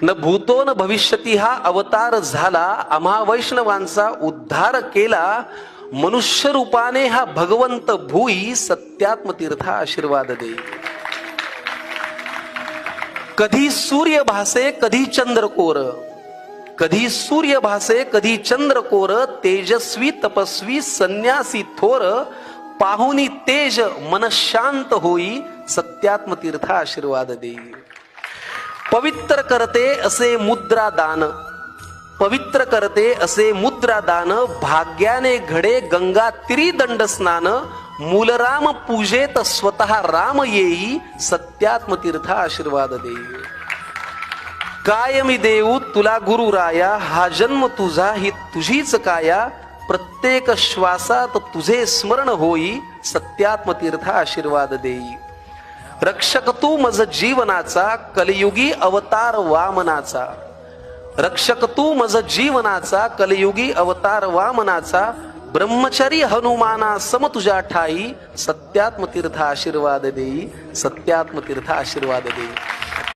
न भूतो न भविष्यती हा अवतार झाला, आम्हा वैष्णवांचा उद्धार केला, मनुष्य रूपाने हा भगवंत भूई, सत्यात्म तीर्थ आशीर्वाद दे. कधी सूर्य भासे कधी चंद्रकोर, कधी सूर्य भासे कधी चंद्रकोर, तेजस्वी तपस्वी संन्यासी थोर, पाहुनी तेज मन शांत होई, सत्यात्म तीर्थ आशीर्वाद दे. पवित्र करते असे मुद्रा दान, पवित्र करते असे मुद्रा दान, भाग्याने घडे गंगा तिरी दंड स्नान, मूलराम पूजेत स्वतः राम येई, सत्यात्म तीर्थ आशीर्वाद दे. काय मी देऊ तुला गुरु राया, हा जन्म तुझा ही तुझीच काया, प्रत्येक श्वासात तुझे स्मरण होई, सत्यात्म तीर्थ आशीर्वाद देई. रक्षक तू मज जीवनाचा, कलियुगी अवतार वामनाचा, रक्षक तू मज जीवनाचा, कलियुगी अवतार वामनाचा, ब्रह्मचारी हनुमाना सम तुझ्या ठाई, सत्यात्म तीर्थ आशीर्वाद देई, सत्यात्म तीर्थ आशीर्वाद देई.